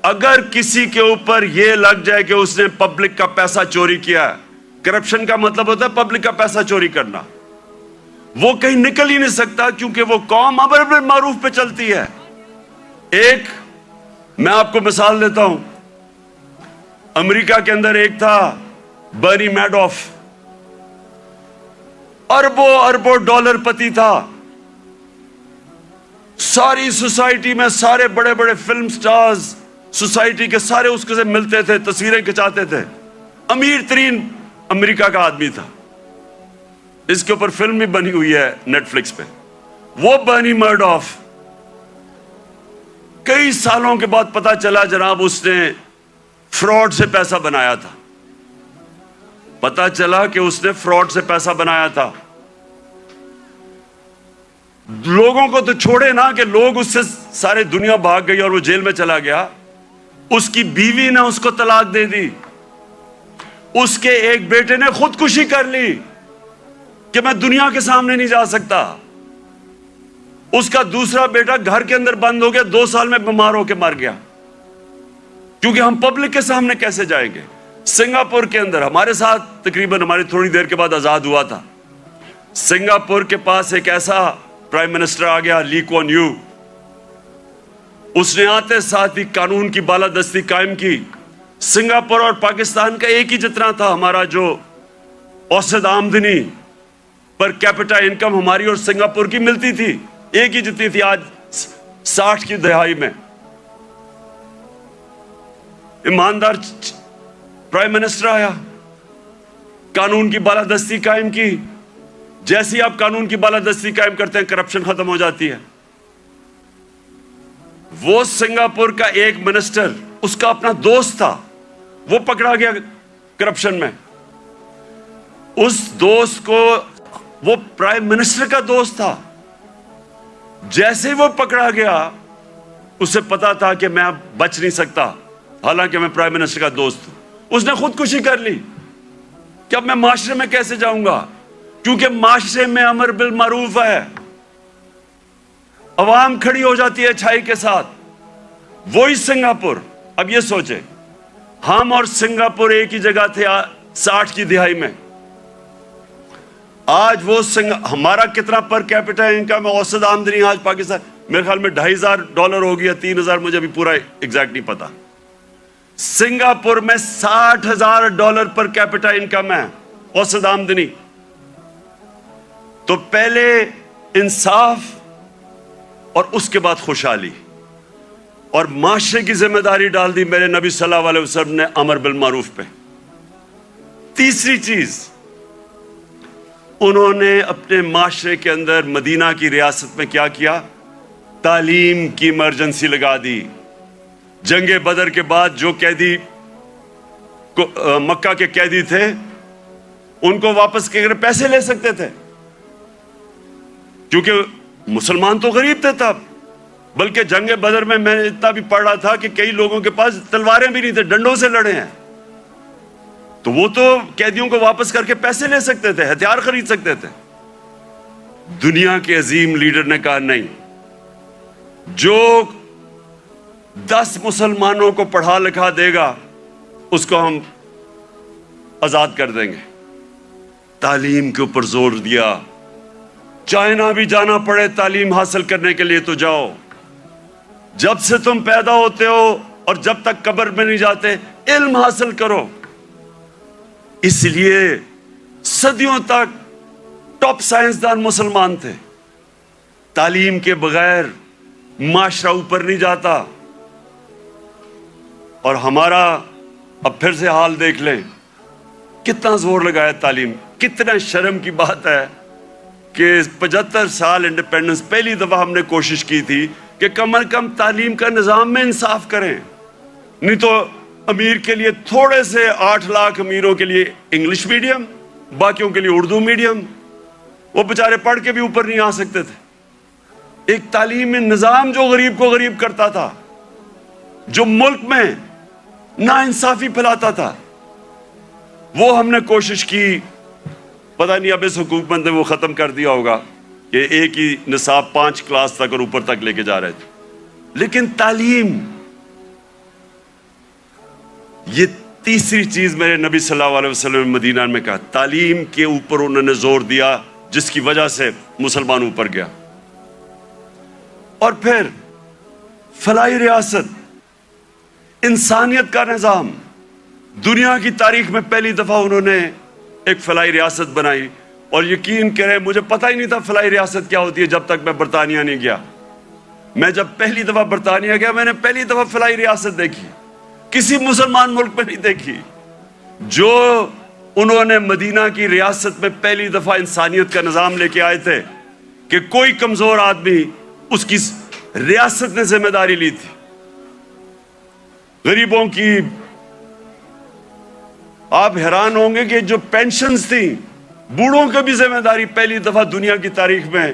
اگر کسی کے اوپر یہ لگ جائے کہ اس نے پبلک کا پیسہ چوری کیا ہے، کرپشن کا مطلب ہوتا ہے پبلک کا پیسہ چوری کرنا، وہ کہیں نکل ہی نہیں سکتا، کیونکہ وہ قوم امر بالمعروف پہ چلتی ہے. ایک میں آپ کو مثال دیتا ہوں، امریکہ کے اندر ایک تھا برنی میڈوف، اربوں ڈالر پتی تھا. ساری سوسائٹی میں سارے بڑے بڑے فلم سٹارز سوسائٹی کے سارے اس سے ملتے تھے، تصویریں کھچاتے تھے. امیر ترین امریکہ کا آدمی تھا. اس کے اوپر فلم بھی بنی ہوئی ہے نیٹ فلکس پہ. وہ برنی میڈوف کئی سالوں کے بعد پتا چلا جناب اس نے فراڈ سے پیسہ بنایا تھا. پتا چلا کہ اس نے فراڈ سے پیسہ بنایا تھا. لوگوں کو تو چھوڑے نا کہ لوگ اس سے سارے دنیا بھاگ گئی اور وہ جیل میں چلا گیا. اس کی بیوی نے اس کو طلاق دے دی. اس کے ایک بیٹے نے خودکشی کر لی کہ میں دنیا کے سامنے نہیں جا سکتا. اس کا دوسرا بیٹا گھر کے اندر بند ہو گیا، 2 سال میں بیمار ہو کے مر گیا. کیونکہ ہم پبلک کے سامنے کیسے جائیں گے؟ سنگاپور کے اندر ہمارے ساتھ تقریباً ہماری تھوڑی دیر کے بعد آزاد ہوا تھا. سنگاپور کے پاس ایک ایسا پرائم منسٹر آ گیا، لی کوان یو. اس نے آتے ساتھ ہی قانون کی بالادستی قائم کی. سنگاپور اور پاکستان کا ایک ہی جتنا تھا ہمارا جو اوسط آمدنی پر کیپٹا انکم ہماری اور سنگاپور کی ملتی تھی، ایک ہی جتنی تھی آج 60 کی دہائی میں. ایماندار پرائم منسٹر آیا، قانون کی بالادستی قائم کی. جیسے ہی آپ قانون کی بالادستی قائم کرتے ہیں کرپشن ختم ہو جاتی ہے. وہ سنگاپور کا ایک منسٹر، اس کا اپنا دوست تھا، وہ پکڑا گیا کرپشن میں. اس دوست کو، وہ پرائم منسٹر کا دوست تھا، جیسے وہ پکڑا گیا اسے پتا تھا کہ میں اب بچ نہیں سکتا، حالانکہ میں پرائم منسٹر کا دوست ہوں. اس نے خودکشی کر لی کہ اب میں معاشرے میں کیسے جاؤں گا، کیونکہ معاشرے میں امر بالمعروف ہے. عوام کھڑی ہو جاتی ہے اچھائی کے ساتھ. وہی سنگاپور، اب یہ سوچے ہم اور سنگاپور ایک ہی جگہ تھے 60 کی دہائی میں. آج وہ ہمارا کتنا پر کیپٹا انکم ہے، اوسط آمدنی آج پاکستان میرے خیال میں $2,500 ہو گیا، 3,000 مجھے ابھی پورا ایگزیکٹ نہیں پتا. سنگاپور میں $60,000 پر کیپٹا انکم ہے، اوسط آمدنی. تو پہلے انصاف اور اس کے بعد خوشحالی اور معاشرے کی ذمہ داری ڈال دی میرے نبی صلی اللہ علیہ وسلم نے امر بالمعروف پہ. تیسری چیز، انہوں نے اپنے معاشرے کے اندر مدینہ کی ریاست میں کیا کیا؟ تعلیم کی ایمرجنسی لگا دی. جنگ بدر کے بعد جو قیدی مکہ کے قیدی تھے ان کو واپس کے پیسے لے سکتے تھے، کیونکہ مسلمان تو غریب تھے تب. بلکہ جنگ بدر میں میں اتنا بھی پڑھ رہا تھا کہ کئی لوگوں کے پاس تلواریں بھی نہیں تھے، ڈنڈوں سے لڑے ہیں. تو وہ تو قیدیوں کو واپس کر کے پیسے لے سکتے تھے، ہتھیار خرید سکتے تھے. دنیا کے عظیم لیڈر نے کہا نہیں، جو 10 مسلمانوں کو پڑھا لکھا دے گا اس کو ہم آزاد کر دیں گے. تعلیم کے اوپر زور دیا. چائنا بھی جانا پڑے تعلیم حاصل کرنے کے لیے تو جاؤ. جب سے تم پیدا ہوتے ہو اور جب تک قبر میں نہیں جاتے علم حاصل کرو. اس لیے صدیوں تک ٹاپ سائنسدان مسلمان تھے. تعلیم کے بغیر معاشرہ اوپر نہیں جاتا. اور ہمارا اب پھر سے حال دیکھ لیں, کتنا زور لگایا تعلیم. کتنا شرم کی بات ہے کہ 75 سال انڈیپینڈنس پہلی دفعہ ہم نے کوشش کی تھی کہ کم از کم تعلیم کا نظام میں انصاف کریں. نہیں تو امیر کے لیے تھوڑے سے 8 لاکھ امیروں کے لیے انگلش میڈیم, باقیوں کے لیے اردو میڈیم. وہ بیچارے پڑھ کے بھی اوپر نہیں آ سکتے تھے. ایک تعلیمی نظام جو غریب کو غریب کرتا تھا, جو ملک میں ناانصافی پھیلاتا تھا, وہ ہم نے کوشش کی. پتہ نہیں اب اس حکومت نے وہ ختم کر دیا ہوگا کہ ایک ہی نصاب 5 کلاس تک اور اوپر تک لے کے جا رہے تھے. لیکن تعلیم, یہ تیسری چیز میرے نبی صلی اللہ علیہ وسلم نے مدینہ میں کہا, تعلیم کے اوپر انہوں نے زور دیا, جس کی وجہ سے مسلمان اوپر گیا. اور پھر فلاحی ریاست, انسانیت کا نظام. دنیا کی تاریخ میں پہلی دفعہ انہوں نے ایک فلاحی ریاست بنائی. اور یقین کریں مجھے پتہ ہی نہیں تھا فلاحی ریاست کیا ہوتی ہے جب تک میں برطانیہ نہیں گیا. میں جب پہلی دفعہ برطانیہ گیا, میں نے پہلی دفعہ فلاحی ریاست دیکھی. کسی مسلمان ملک میں نہیں دیکھی. جو انہوں نے مدینہ کی ریاست میں پہلی دفعہ انسانیت کا نظام لے کے آئے تھے کہ کوئی کمزور آدمی, اس کی ریاست نے ذمہ داری لی تھی. غریبوں کی, آپ حیران ہوں گے کہ جو پینشنز تھیں, بوڑھوں کی بھی ذمہ داری پہلی دفعہ دنیا کی تاریخ میں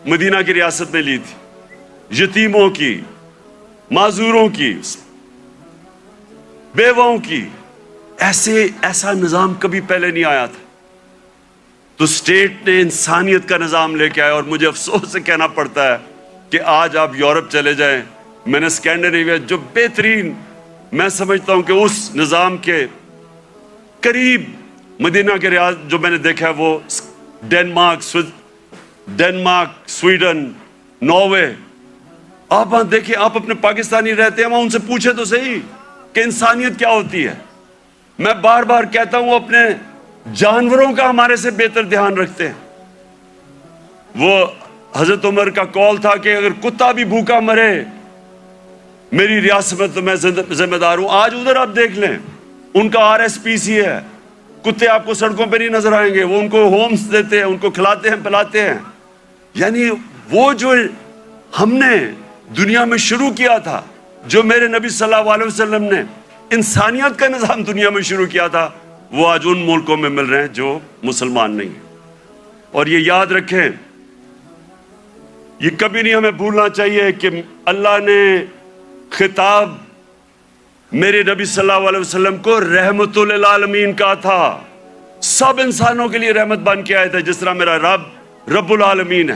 مدینہ کی ریاست میں لی تھی. یتیموں کی, معذوروں کی, بیواؤں کی. ایسا نظام کبھی پہلے نہیں آیا تھا. تو اسٹیٹ نے انسانیت کا نظام لے کے آیا. اور مجھے افسوس سے کہنا پڑتا ہے کہ آج آپ یورپ چلے جائیں, میں نے اسکینڈینیویا جو بہترین, میں سمجھتا ہوں کہ اس نظام کے قریب مدینہ کے ریاض جو میں نے دیکھا ہے وہ ڈینمارک, سویڈن, ناروے. آپ وہاں دیکھیں, آپ اپنے پاکستانی رہتے ہیں وہاں, ان سے پوچھیں تو صحیح کہ انسانیت کیا ہوتی ہے. میں بار بار کہتا ہوں, وہ اپنے جانوروں کا ہمارے سے بہتر دھیان رکھتے ہیں. وہ حضرت عمر کا قول تھا کہ اگر کتا بھی بھوکا مرے میری ریاست میں تو میں ذمہ دار ہوں. آج ادھر آپ دیکھ لیں, ان کا RSPC ہے. کتے آپ کو سڑکوں پہ نہیں نظر آئیں گے, وہ ان کو ہومز دیتے ہیں, ان کو کھلاتے ہیں پلاتے ہیں. یعنی وہ جو ہم نے دنیا میں شروع کیا تھا, جو میرے نبی صلی اللہ علیہ وسلم نے انسانیت کا نظام دنیا میں شروع کیا تھا, وہ آج ان ملکوں میں مل رہے ہیں جو مسلمان نہیں ہیں. اور یہ یاد رکھیں, یہ کبھی نہیں ہمیں بھولنا چاہیے کہ اللہ نے خطاب میرے نبی صلی اللہ علیہ وسلم کو رحمت للعالمین کہا تھا. سب انسانوں کے لیے رحمت بن کے آئے تھے, جس طرح میرا رب رب العالمین ہے.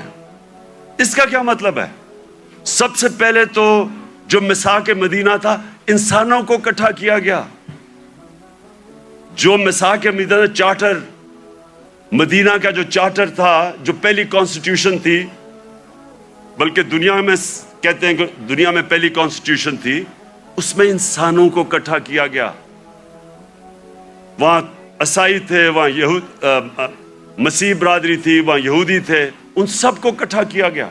اس کا کیا مطلب ہے؟ سب سے پہلے تو جو میثاق مدینہ تھا, انسانوں کو اکٹھا کیا گیا. جو میثاق مدینہ چارٹر, مدینہ کا جو چارٹر تھا, جو پہلی کانسٹیٹیوشن تھی, بلکہ دنیا میں کہتے ہیں کہ دنیا میں پہلی کانسٹیٹیوشن تھی, اس میں انسانوں کو اکٹھا کیا گیا. وہاں عیسائی تھے, وہاں مسیح برادری تھی, وہاں یہودی تھے, ان سب کو اکٹھا کیا گیا.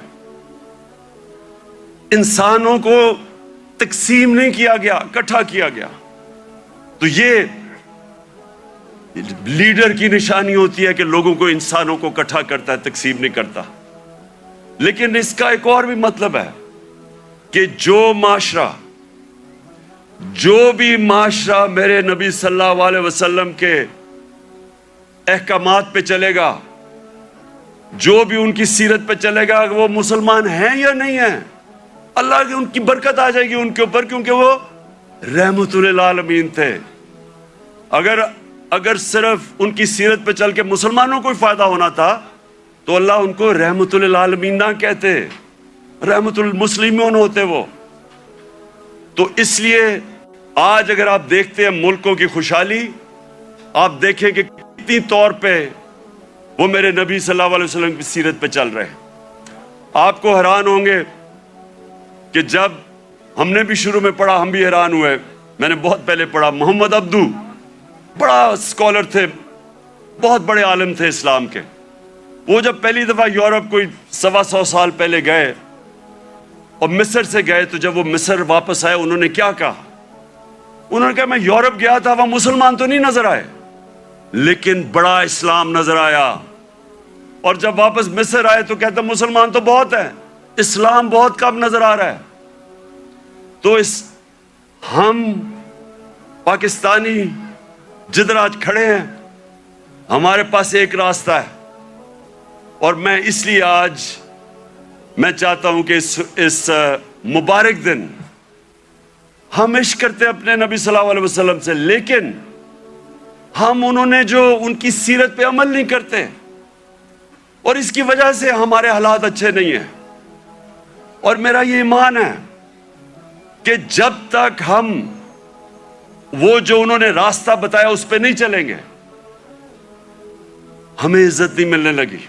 انسانوں کو تقسیم نہیں کیا گیا, اکٹھا کیا گیا. تو یہ لیڈر کی نشانی ہوتی ہے کہ لوگوں کو, انسانوں کو اکٹھا کرتا ہے, تقسیم نہیں کرتا. لیکن اس کا ایک اور بھی مطلب ہے کہ جو بھی معاشرہ میرے نبی صلی اللہ علیہ وسلم کے احکامات پہ چلے گا, جو بھی ان کی سیرت پہ چلے گا, وہ مسلمان ہیں یا نہیں ہیں, اللہ کی ان کی برکت آ جائے گی ان کے اوپر, کیونکہ وہ رحمت للعالمین تھے. اگر صرف ان کی سیرت پہ چل کے مسلمانوں کو فائدہ ہونا تھا تو اللہ ان کو رحمت للعالمین نہ کہتے, رحمت المسلمون ہوتے وہ. تو اس لیے آج اگر آپ دیکھتے ہیں ملکوں کی خوشحالی, آپ دیکھیں کہ کتنی طور پہ وہ میرے نبی صلی اللہ علیہ وسلم کی سیرت پہ چل رہے ہیں. آپ کو حیران ہوں گے کہ جب ہم نے بھی شروع میں پڑھا ہم بھی حیران ہوئے. میں نے بہت پہلے پڑھا. محمد عبدو بڑا اسکالر تھے, بہت بڑے عالم تھے اسلام کے. وہ جب پہلی دفعہ یورپ کوئی 125 سال پہلے گئے اور مصر سے گئے, تو جب وہ مصر واپس آئے انہوں نے کیا کہا؟ انہوں نے کہا میں یورپ گیا تھا, وہاں مسلمان تو نہیں نظر آئے لیکن بڑا اسلام نظر آیا. اور جب واپس مصر آئے تو کہتے مسلمان تو بہت ہیں, اسلام بہت کم نظر آ رہا ہے. تو ہم پاکستانی جدھر آج کھڑے ہیں, ہمارے پاس ایک راستہ ہے. اور میں اس لیے آج میں چاہتا ہوں کہ اس مبارک دن ہم عشق کرتے اپنے نبی صلی اللہ علیہ وسلم سے, لیکن ہم انہوں نے جو ان کی سیرت پہ عمل نہیں کرتے, اور اس کی وجہ سے ہمارے حالات اچھے نہیں ہیں. اور میرا یہ ایمان ہے کہ جب تک ہم وہ جو انہوں نے راستہ بتایا اس پہ نہیں چلیں گے, ہمیں عزت نہیں ملنے لگی.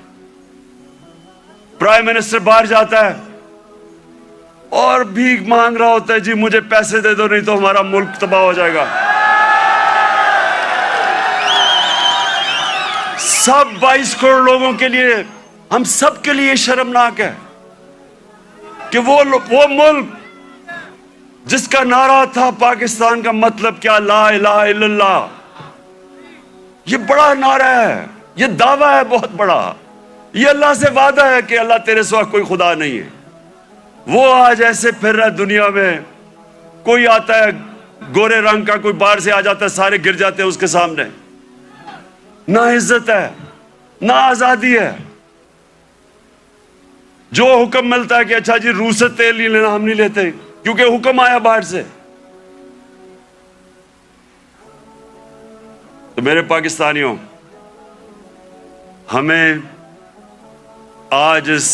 پرائم منسٹر باہر جاتا ہے اور بھیک مانگ رہا ہوتا ہے, جی مجھے پیسے دے دو نہیں تو ہمارا ملک تباہ ہو جائے گا. سب 22 کروڑ لوگوں کے لیے, ہم سب کے لیے شرمناک ہے کہ وہ ملک جس کا نعرہ تھا پاکستان کا مطلب کیا, لا الہ الا اللہ, یہ بڑا نعرہ ہے, یہ دعویٰ ہے بہت بڑا, یہ اللہ سے وعدہ ہے کہ اللہ تیرے سوا کوئی خدا نہیں ہے. وہ آج ایسے پھر رہا دنیا میں, کوئی آتا ہے گورے رنگ کا, کوئی باہر سے آ جاتا ہے, سارے گر جاتے ہیں اس کے سامنے. نہ عزت ہے نہ آزادی ہے. جو حکم ملتا ہے کہ اچھا جی روس سے تیل نہیں لینا, ہم نہیں لیتے کیونکہ حکم آیا باہر سے. تو میرے پاکستانیوں, ہمیں آج اس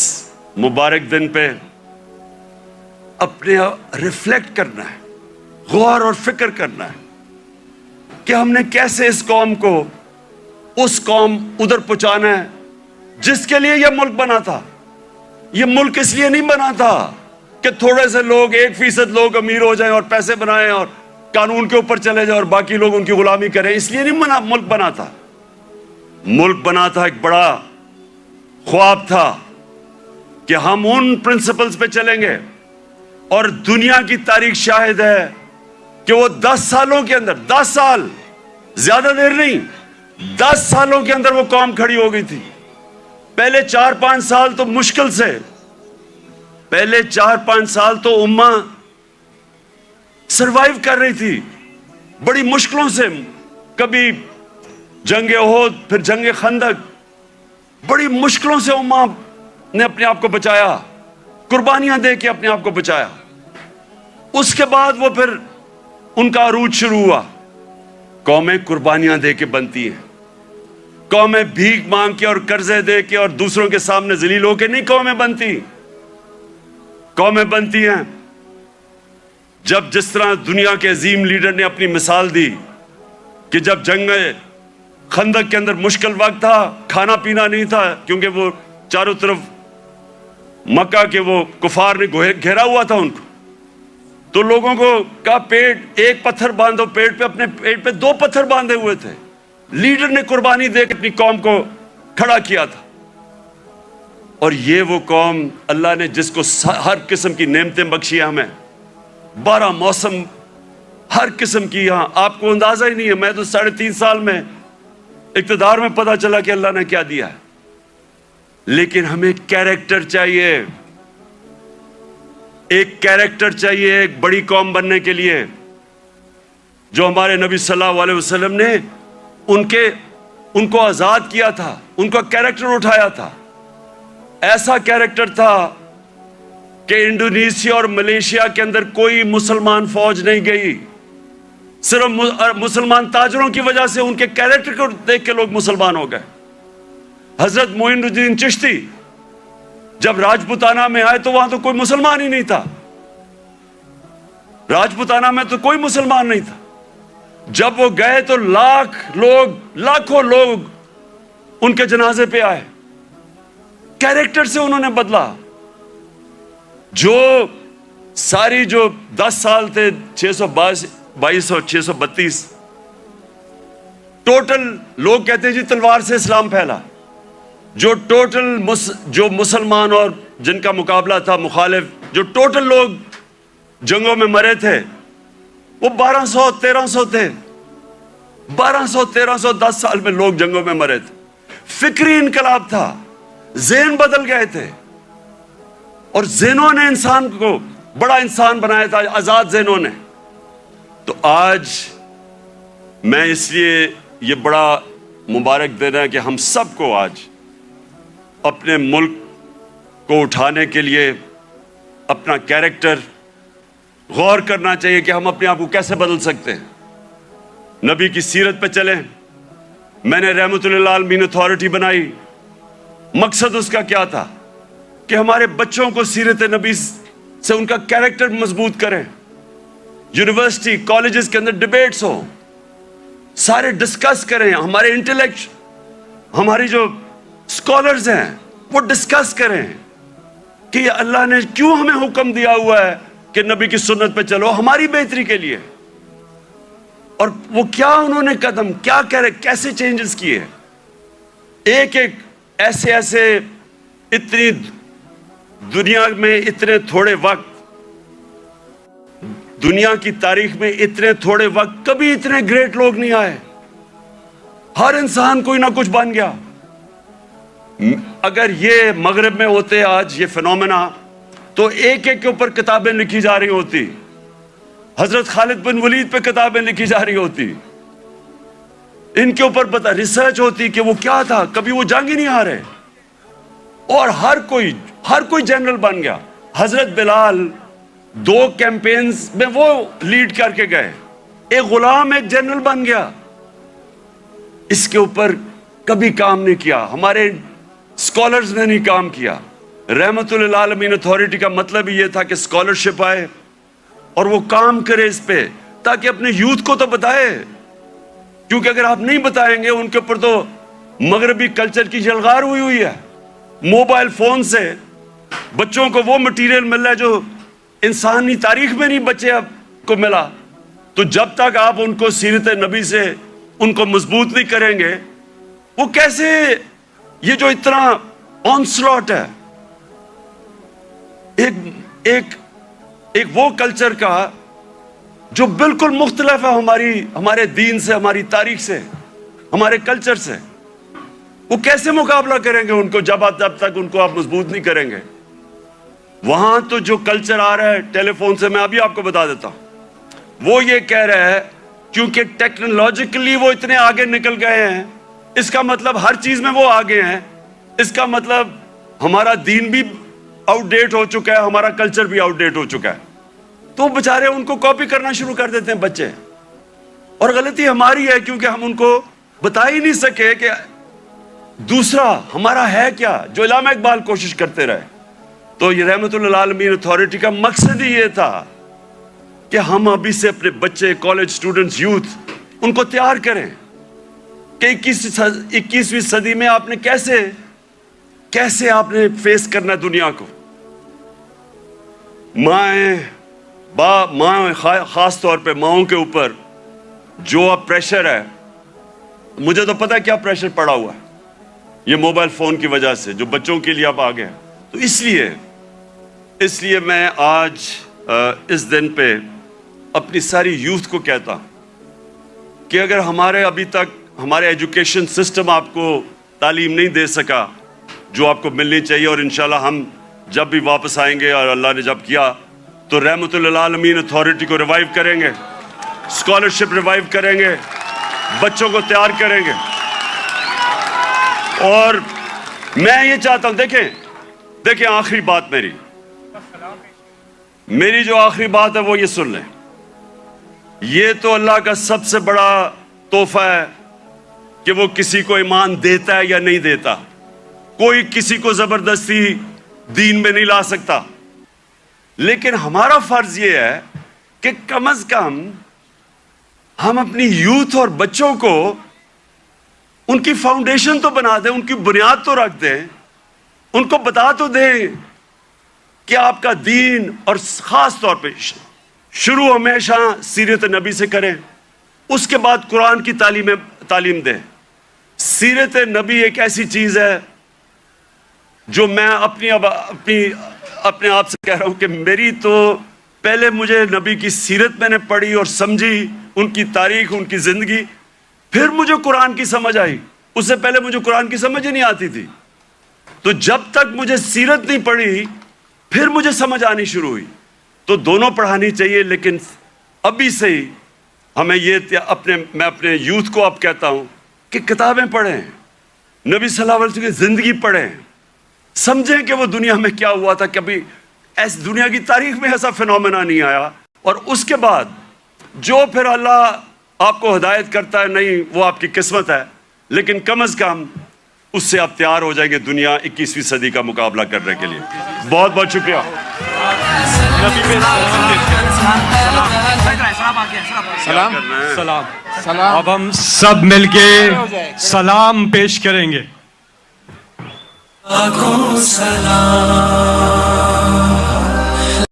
مبارک دن پہ اپنے ریفلیکٹ کرنا ہے, غور اور فکر کرنا ہے کہ ہم نے کیسے اس قوم کو اس قوم ادھر پہنچانا ہے جس کے لیے یہ ملک بنا تھا. یہ ملک اس لیے نہیں بنا تھا کہ تھوڑے سے لوگ 1% لوگ امیر ہو جائیں اور پیسے بنائیں اور قانون کے اوپر چلے جائیں اور باقی لوگ ان کی غلامی کریں. اس لیے نہیں ملک بنا تھا. ملک بنا تھا, ایک بڑا خواب تھا کہ ہم ان پرنسپلز پہ چلیں گے. اور دنیا کی تاریخ شاہد ہے کہ وہ 10 سالوں کے اندر, 10 سال زیادہ دیر نہیں, 10 سالوں کے اندر وہ قوم کھڑی ہو گئی تھی. پہلے 4-5 سال تو مشکل سے, پہلے 4-5 سال تو امہ سروائیو کر رہی تھی بڑی مشکلوں سے. کبھی جنگ احد, پھر جنگ خندق, بڑی مشکلوں سے امہ نے اپنے آپ کو بچایا, قربانیاں دے کے اپنے آپ کو بچایا. اس کے بعد وہ پھر ان کا عروج شروع ہوا. قومیں قربانیاں دے کے بنتی ہیں, قومیں بھیک مانگ کے اور قرضے دے کے اور دوسروں کے سامنے ذلیل ہو کے نہیں قومیں بنتی. قومیں بنتی ہیں جب جس طرح دنیا کے عظیم لیڈر نے اپنی مثال دی کہ جب جنگ خندق کے اندر مشکل وقت تھا, کھانا پینا نہیں تھا کیونکہ وہ چاروں طرف مکہ کے وہ کفار نے گھیرا ہوا تھا ان کو. تو لوگوں کو کہا پیٹ ایک پتھر باندھو پیٹ پہ, اپنے پیٹ پہ 2 پتھر باندھے ہوئے تھے. لیڈر نے قربانی دے کے اپنی قوم کو کھڑا کیا تھا. اور یہ وہ قوم اللہ نے جس کو ہر قسم کی نعمتیں بخشی ہیں, ہمیں 12 موسم ہر قسم کی. یہاں آپ کو اندازہ ہی نہیں ہے, میں تو 3.5 سال میں اقتدار میں پتا چلا کہ اللہ نے کیا دیا ہے. لیکن ہمیں کیریکٹر چاہیے, ایک کیریکٹر چاہیے ایک بڑی قوم بننے کے لیے, جو ہمارے نبی صلی اللہ علیہ وسلم نے ان کو آزاد کیا تھا, ان کا کیریکٹر اٹھایا تھا. ایسا کیریکٹر تھا کہ انڈونیشیا اور ملیشیا کے اندر کوئی مسلمان فوج نہیں گئی, صرف مسلمان تاجروں کی وجہ سے, ان کے کیریکٹر کو دیکھ کے لوگ مسلمان ہو گئے. حضرت معین الدین چشتی جب راجپوتانہ میں آئے تو وہاں تو کوئی مسلمان ہی نہیں تھا, راجپوتانہ میں تو کوئی مسلمان نہیں تھا. جب وہ گئے تو لاکھوں لوگ ان کے جنازے پہ آئے. کیریکٹر سے انہوں نے بدلا. جو ساری جو 10 سال تھے 622 اور 632 ٹوٹل لوگ کہتے ہیں جی تلوار سے اسلام پھیلا. جو ٹوٹل جو مسلمان اور جن کا مقابلہ تھا مخالف, جو ٹوٹل لوگ جنگوں میں مرے تھے وہ 1200-1300 تھے. 1200-1300 10 سال میں لوگ جنگوں میں مرے تھے. فکری انقلاب تھا, ذہن بدل گئے تھے, اور ذہنوں نے انسان کو بڑا انسان بنایا تھا, آزاد ذہنوں نے. تو آج میں اس لیے یہ بڑا مبارک دینا ہے کہ ہم سب کو آج اپنے ملک کو اٹھانے کے لیے اپنا کیریکٹر غور کرنا چاہیے کہ ہم اپنے آپ کو کیسے بدل سکتے ہیں. نبی کی سیرت پہ چلیں. میں نے رحمت اللہ عالمین اتھارٹی بنائی. مقصد اس کا کیا تھا کہ ہمارے بچوں کو سیرت نبی سے ان کا کیریکٹر مضبوط کریں. یونیورسٹی کالجز کے اندر ڈیبیٹس ہوں, سارے ڈسکس کریں. ہمارے انٹلیکٹ, ہماری جو اسکالرز ہیں وہ ڈسکس کریں کہ اللہ نے کیوں ہمیں حکم دیا ہوا ہے کہ نبی کی سنت پہ چلو ہماری بہتری کے لیے, اور وہ کیا انہوں نے قدم کیا کرے, کیسے چینجز کیے. ایک ایسے اتنی دنیا میں اتنے تھوڑے وقت, دنیا کی تاریخ میں اتنے تھوڑے وقت کبھی اتنے گریٹ لوگ نہیں آئے. ہر انسان کوئی نہ کچھ بن گیا. اگر یہ مغرب میں ہوتے آج یہ فینومینا تو ایک کے اوپر کتابیں لکھی جا رہی ہوتی. حضرت خالد بن ولید پہ کتابیں لکھی جا رہی ہوتی, ان کے اوپر پتہ ریسرچ ہوتی کہ وہ کیا تھا, کبھی وہ جنگ ہی نہیں ہارے, اور ہر کوئی جنرل بن گیا. حضرت بلال 2 کیمپینز میں وہ لیڈ کر کے گئے, ایک غلام ایک جنرل بن گیا. اس کے اوپر کبھی کام نہیں کیا, ہمارے اسکالرز نے نہیں کام کیا. رحمت اللہ عالمین اتھارٹی کا مطلب ہی یہ تھا کہ اسکالرشپ آئے اور وہ کام کرے اس پہ, تاکہ اپنے یوتھ کو تو بتائے. کیونکہ اگر آپ نہیں بتائیں گے, ان کے اوپر تو مغربی کلچر کی جلغار ہوئی ہے. موبائل فون سے بچوں کو وہ مٹیریل مل رہا ہے جو انسانی تاریخ میں نہیں بچے اب کو ملا. تو جب تک آپ ان کو سیرت نبی سے ان کو مضبوط نہیں کریں گے, وہ کیسے, یہ جو اتنا آنسلاٹ ہے ایک وہ کلچر کا جو بالکل مختلف ہے ہمارے دین سے, ہماری تاریخ سے, ہمارے کلچر سے, وہ کیسے مقابلہ کریں گے ان کو جب تک ان کو آپ مضبوط نہیں کریں گے. وہاں تو جو کلچر آ رہا ہے ٹیلی فون سے, میں ابھی آپ کو بتا دیتا ہوں, وہ یہ کہہ رہا ہے کیونکہ ٹیکنالوجیکلی وہ اتنے آگے نکل گئے ہیں, اس کا مطلب ہر چیز میں وہ آگے ہیں, اس کا مطلب ہمارا دین بھی آؤٹ ڈیٹ ہو چکا ہے, ہمارا کلچر بھی آؤٹ ڈیٹ ہو چکا ہے. تو بےچارے ان کو کاپی کرنا شروع کر دیتے ہیں بچے, اور غلطی ہماری ہے کیونکہ ہم ان کو بتا ہی نہیں سکے کہ دوسرا ہمارا ہے کیا, جو علامہ اقبال کوشش کرتے رہے. تو یہ رحمت اللہ عالمین اتھارٹی کا مقصد ہی یہ تھا کہ ہم ابھی سے اپنے بچے, کالج اسٹوڈنٹس, یوتھ, ان کو تیار کریں کہ 21ویں صدی میں آپ نے کیسے آپ نے فیس کرنا دنیا کو. ماں خاص طور پہ ماؤں کے اوپر جو اب پریشر ہے, مجھے تو پتہ ہے کیا پریشر پڑا ہوا ہے یہ موبائل فون کی وجہ سے, جو بچوں کے لیے اب آ گیا. تو اس لیے میں آج اس دن پہ اپنی ساری یوتھ کو کہتا ہوں کہ اگر ابھی تک ہمارے ایجوکیشن سسٹم آپ کو تعلیم نہیں دے سکا جو آپ کو ملنی چاہیے, اور انشاءاللہ ہم جب بھی واپس آئیں گے اور اللہ نے جب کیا تو رحمت اللہ عالمین اتھارٹی کو ریوائیو کریں گے, اسکالرشپ ریوائیو کریں گے, بچوں کو تیار کریں گے. اور میں یہ چاہتا ہوں, دیکھیں آخری بات میری جو آخری بات ہے وہ یہ سن لیں. یہ تو اللہ کا سب سے بڑا تحفہ ہے کہ وہ کسی کو ایمان دیتا ہے یا نہیں دیتا. کوئی کسی کو زبردستی دین میں نہیں لا سکتا, لیکن ہمارا فرض یہ ہے کہ کم از کم ہم اپنی یوتھ اور بچوں کو ان کی فاؤنڈیشن تو بنا دیں, ان کی بنیاد تو رکھ دیں, ان کو بتا تو دیں کہ آپ کا دین, اور خاص طور پہ شروع ہمیشہ سیرت نبی سے کریں, اس کے بعد قرآن کی تعلیم دیں. سیرت نبی ایک ایسی چیز ہے جو میں اپنے آپ سے کہہ رہا ہوں کہ میری تو پہلے مجھے نبی کی سیرت میں نے پڑھی اور سمجھی, ان کی تاریخ, ان کی زندگی, پھر مجھے قرآن کی سمجھ آئی. اس سے پہلے مجھے قرآن کی سمجھ ہی نہیں آتی تھی. تو جب تک مجھے سیرت نہیں پڑھی پھر مجھے سمجھ آنی شروع ہوئی. تو دونوں پڑھانی چاہیے, لیکن ابھی سے ہی ہمیں میں اپنے یوتھ کو اب کہتا ہوں کہ کتابیں پڑھیں, نبی صلی اللہ علیہ وسلم کی زندگی پڑھیں, سمجھیں کہ وہ دنیا میں کیا ہوا تھا. کبھی ایس دنیا کی تاریخ میں ایسا فنومنا نہیں آیا. اور اس کے بعد جو پھر اللہ آپ کو ہدایت کرتا ہے, نہیں وہ آپ کی قسمت ہے, لیکن کم از کم اس سے آپ تیار ہو جائیں گے دنیا 21ویں صدی کا مقابلہ کرنے کے لیے. بہت بہت شکریہ. سلام سلام سلام. اب ہم سب مل کے سلام پیش کریں گے. سلام.